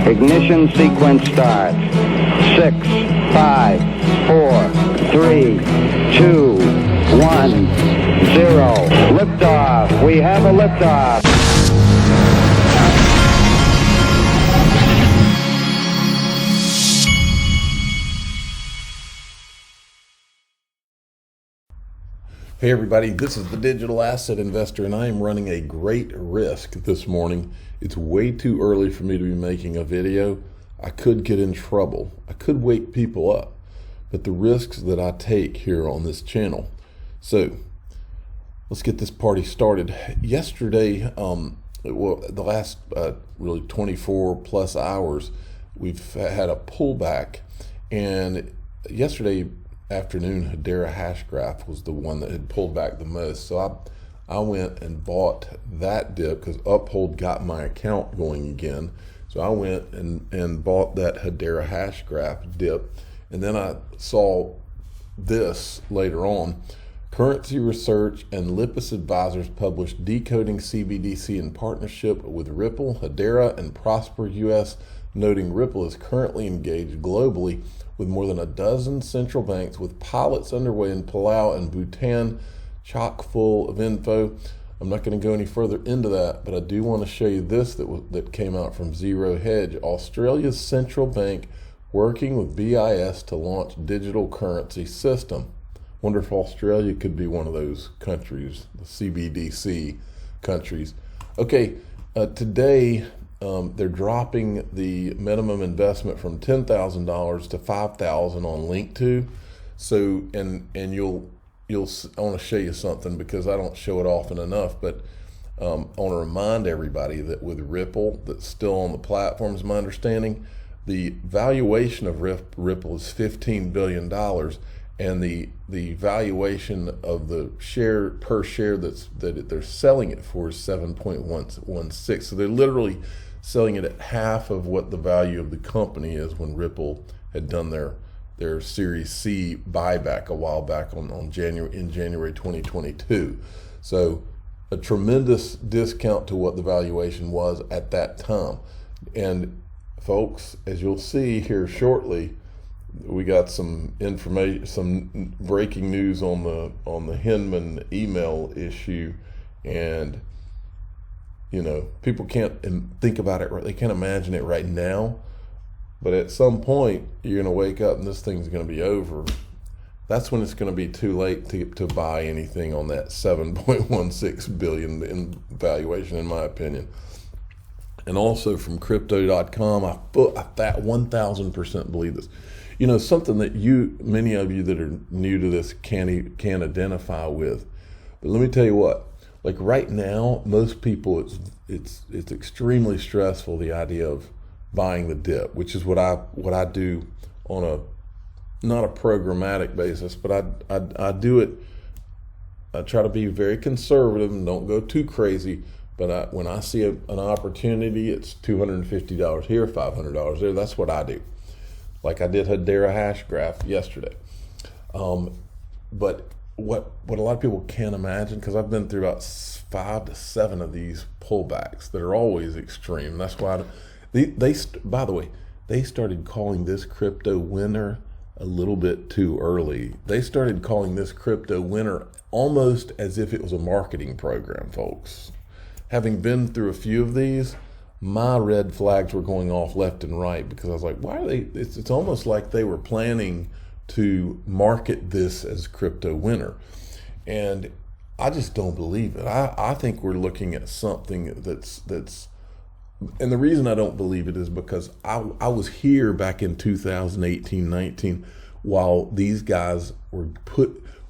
Ignition sequence starts. 6, 5, 4, 3, 2, 1, 0. Liftoff. We have a liftoff. Hey everybody, this is the Digital Asset Investor and I am running a great risk this morning. It's way too early for me to be making a video. I could get in trouble. I could wake people up, but the risks that I take here on this channel. So let's get this party started. Yesterday, the last really 24 plus hours, we've had a pullback, and yesterday afternoon Hedera hash graph was the one that had pulled back the most. So I went and bought that dip because Uphold got my account going again. So I went and bought that Hedera hash graph dip, and then I saw this later on. Currency Research and Lipis Advisors published Decoding CBDC in partnership with Ripple, Hedera, and Prosper US, noting Ripple is currently engaged globally with more than a dozen central banks, with pilots underway in Palau and Bhutan, chock full of info. I'm not going to go any further into that, but I do want to show you this that came out from Zero Hedge. Australia's central bank working with BIS to launch digital currency system. Wonder if Australia could be one of those countries, the CBDC countries. Okay, today they're dropping the minimum investment from $10,000 to $5,000 on Link2. So, and you'll I want to show you something because I don't show it often enough, but I want to remind everybody that with Ripple, that's still on the platform, is my understanding, the valuation of Ripple is $15 billion, and the valuation of the share per share that they're selling it for is 7.116. So they're literally selling it at half of what the value of the company is when Ripple had done their Series C buyback a while back in January 2022. So a tremendous discount to what the valuation was at that time. And folks, as you'll see here shortly, we got some information, some breaking news on the Hinman email issue, and you know, people can't think about it, they can't imagine it right now, but at some point you're going to wake up and this thing's going to be over. That's when it's going to be too late to buy anything on that 7.16 billion in valuation, in my opinion. And also from crypto.com, I 1000% believe this. You know, something that many of you that are new to this can't identify with. But let me tell you what, like right now, most people, it's extremely stressful, the idea of buying the dip, which is what I do on not a programmatic basis, but I do it. I try to be very conservative and don't go too crazy. But when I see an opportunity, it's $250 here, $500 there. That's what I do. Like I did Hedera hash graph yesterday. But what a lot of people can't imagine, because I've been through about 5 to 7 of these pullbacks that are always extreme. That's why by the way, they started calling this crypto winter a little bit too early. They started calling this crypto winter almost as if it was a marketing program, folks. Having been through a few of these, my red flags were going off left and right, because I was like, why are they, it's almost like they were planning to market this as crypto winter. And I just don't believe it. I think we're looking at something that's, and the reason I don't believe it is because I was here back in 2018, 19, while these guys were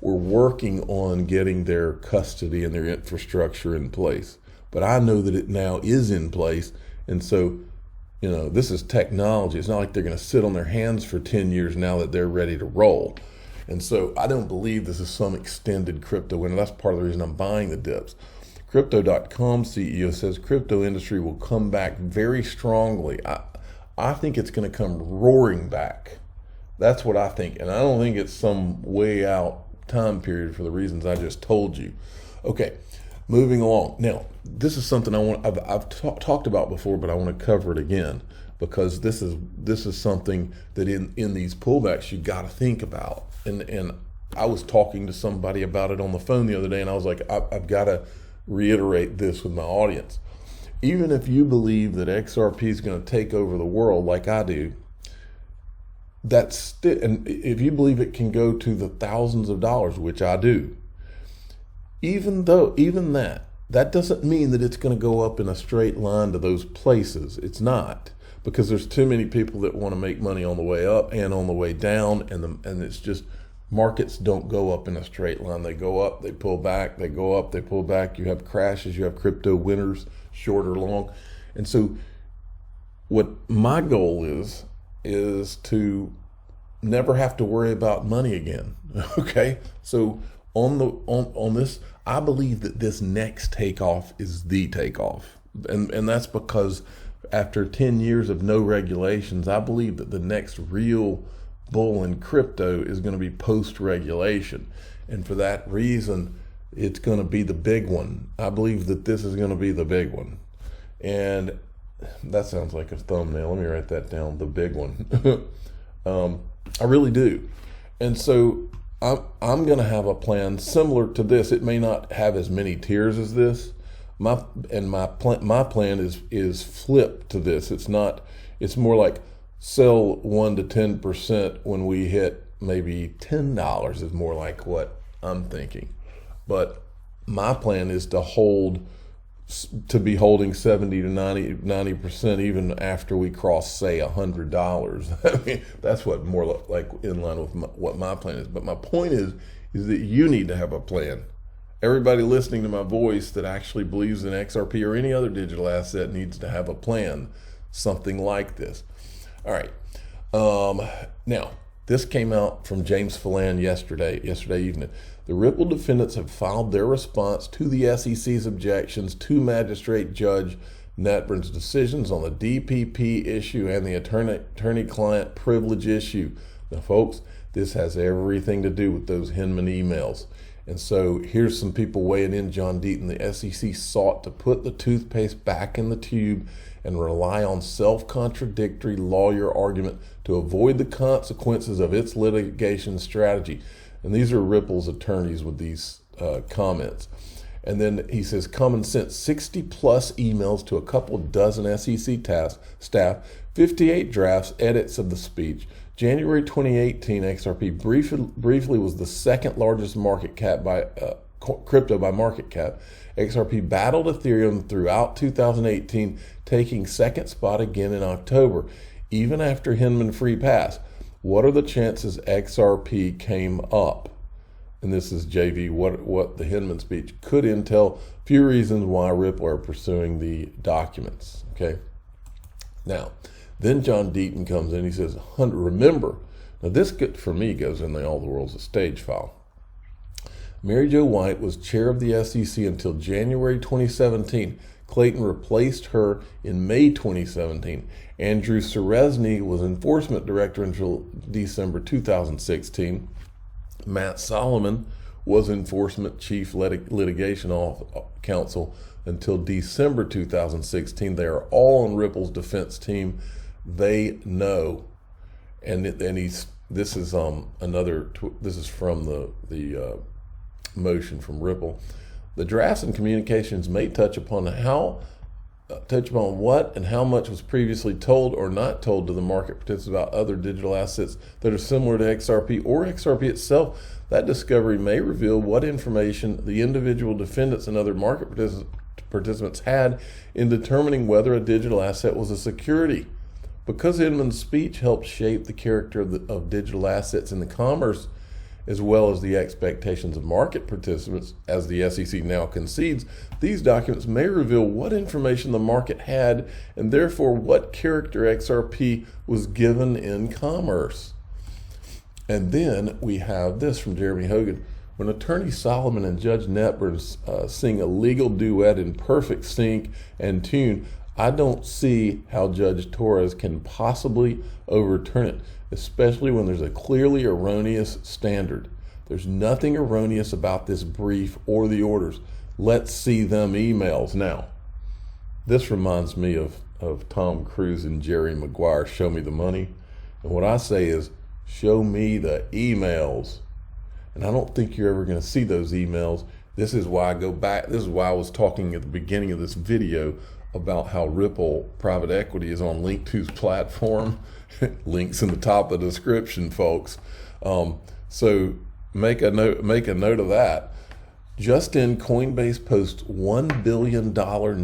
working on getting their custody and their infrastructure in place. But I know that it now is in place. And so, you know, this is technology. It's not like they're going to sit on their hands for 10 years now that they're ready to roll. And so I don't believe this is some extended crypto winter. That's part of the reason I'm buying the dips. Crypto.com CEO says crypto industry will come back very strongly. I think it's going to come roaring back. That's what I think. And I don't think it's some way out time period for the reasons I just told you. Okay. moving along. Now, this is something I've talked about before, but I want to cover it again because this is something that in these pullbacks you got to think about. And I was talking to somebody about it on the phone the other day, and I was like, I've got to reiterate this with my audience. Even if you believe that XRP is going to take over the world like I do, and if you believe it can go to the thousands of dollars, which I do, even that doesn't mean that it's going to go up in a straight line to those places. It's not, because there's too many people that want to make money on the way up and on the way down, and it's just, markets don't go up in a straight line. They go up, they pull back, they go up, they pull back. You have crashes, you have crypto winners, short or long. And so what my goal is to never have to worry about money again. Okay? So on this, I believe that this next takeoff is the takeoff. And that's because after 10 years of no regulations, I believe that the next real bull in crypto is going to be post-regulation. And for that reason, it's going to be the big one. I believe that this is going to be the big one. And that sounds like a thumbnail. Let me write that down, the big one. I really do. And so I'm going to have a plan similar to this. It may not have as many tiers as this. My plan is flip to this. It's more like sell 1 to 10% when we hit maybe $10 is more like what I'm thinking. But my plan is to be holding 70 to 90% even after we cross, say, $100. I mean, that's what more like in line with what my plan is. But my point is that you need to have a plan. Everybody listening to my voice that actually believes in XRP or any other digital asset needs to have a plan, something like this. All right. Now, this came out from James Phelan yesterday evening. The Ripple defendants have filed their response to the SEC's objections to Magistrate Judge Netburn's decisions on the DPP issue and the attorney-client privilege issue. Now, folks, this has everything to do with those Hinman emails. And so here's some people weighing in. John Deaton, the SEC sought to put the toothpaste back in the tube and rely on self-contradictory lawyer argument to avoid the consequences of its litigation strategy. And these are Ripple's attorneys with these comments. And then he says, common sense, 60 plus emails to a couple dozen SEC staff, 58 drafts, edits of the speech. January 2018, XRP briefly was the second largest market cap by crypto by market cap. XRP battled Ethereum throughout 2018, taking second spot again in October, even after Hinman free pass. What are the chances XRP came up? And this is JV, what the Hinman speech could entail. Few reasons why Ripple are pursuing the documents. Okay. Now, then John Deaton comes in. He says, remember, now this for me goes in the All the World's a Stage file. Mary Jo White was chair of the SEC until January 2017. Clayton replaced her in May 2017. Andrew Serezny was enforcement director until December 2016. Matt Solomon was enforcement chief litigation counsel until December 2016. They are all on Ripple's defense team. They know, and this is from the motion from Ripple. The drafts and communications may touch upon what and how much was previously told or not told to the market participants about other digital assets that are similar to XRP or XRP itself. That discovery may reveal what information the individual defendants and other market participants had in determining whether a digital asset was a security. Because Hinman's speech helped shape the character of digital assets in the commerce, as well as the expectations of market participants, as the SEC now concedes, these documents may reveal what information the market had and therefore what character XRP was given in commerce. And then we have this from Jeremy Hogan. When Attorney Solomon and Judge Netburn sing a legal duet in perfect sync and tune, I don't see how Judge Torres can possibly overturn it, especially when there's a clearly erroneous standard. There's nothing erroneous about this brief or the orders. let's see them emails. Now, this reminds me of Tom Cruise and Jerry Maguire, Show Me the Money. And what I say is, show me the emails. And I don't think you're ever going to see those emails. This is why I go back. This is why I was talking at the beginning of this video about how Ripple private equity is on Link2's platform. Links in the top of the description, folks. So make a note of that. Just in, Coinbase posts $1 billion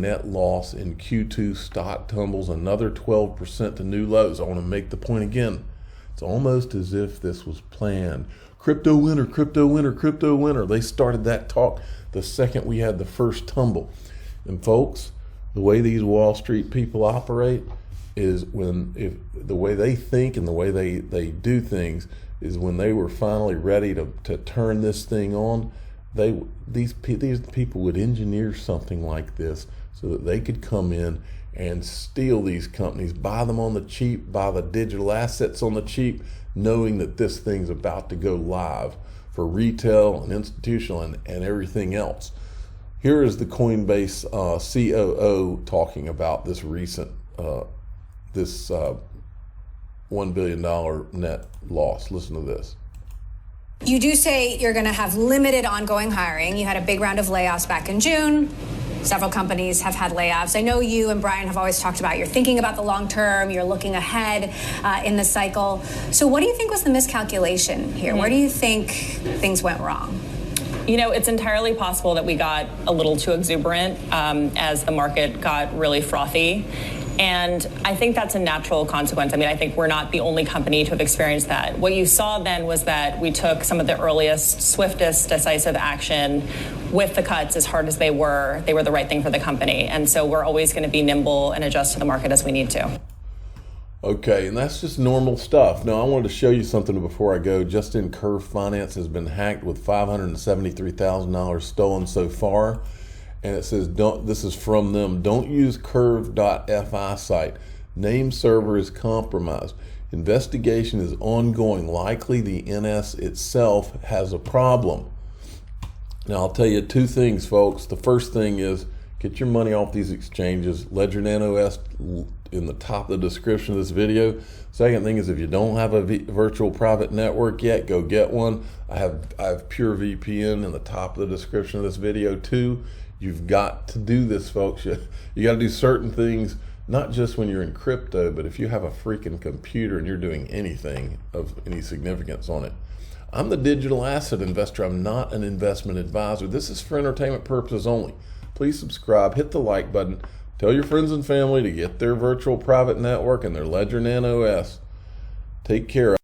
net loss in Q2, stock tumbles another 12% to new lows. I want to make the point again. It's almost as if this was planned. Crypto winter, crypto winter, crypto winter. They started that talk the second we had the first tumble. And folks, the way these Wall Street people operate is the way they think and the way they do things is when they were finally ready to turn this thing on, these people would engineer something like this so that they could come in and steal these companies, buy them on the cheap, buy the digital assets on the cheap, knowing that this thing's about to go live for retail and institutional and everything else. Here is the Coinbase COO talking about this recent $1 billion net loss. Listen to this. You do say you're going to have limited ongoing hiring. You had a big round of layoffs back in June. Several companies have had layoffs. I know you and Brian have always talked about you're thinking about the long term, you're looking ahead in the cycle. So what do you think was the miscalculation here? Where do you think things went wrong? You know, it's entirely possible that we got a little too exuberant as the market got really frothy. And I think that's a natural consequence. I mean, I think we're not the only company to have experienced that. What you saw then was that we took some of the earliest, swiftest, decisive action with the cuts as hard as they were. They were the right thing for the company. And so we're always going to be nimble and adjust to the market as we need to. Okay, and that's just normal stuff. Now, I wanted to show you something before I go. Just in, Curve Finance has been hacked with $573,000 stolen so far. And it says, this is from them, don't use curve.fi site. Name server is compromised. Investigation is ongoing. Likely the NS itself has a problem. Now, I'll tell you two things, folks. The first thing is get your money off these exchanges. Ledger Nano S in the top of the description of this video. Second thing is if you don't have a virtual private network yet, go get one. I have Pure VPN in the top of the description of this video too. You've got to do this, folks. You got to do certain things, not just when you're in crypto, but if you have a freaking computer and you're doing anything of any significance on it. I'm the digital asset investor. I'm not an investment advisor. This is for entertainment purposes only. Please subscribe, hit the like button, tell your friends and family to get their virtual private network and their Ledger Nano S. Take care.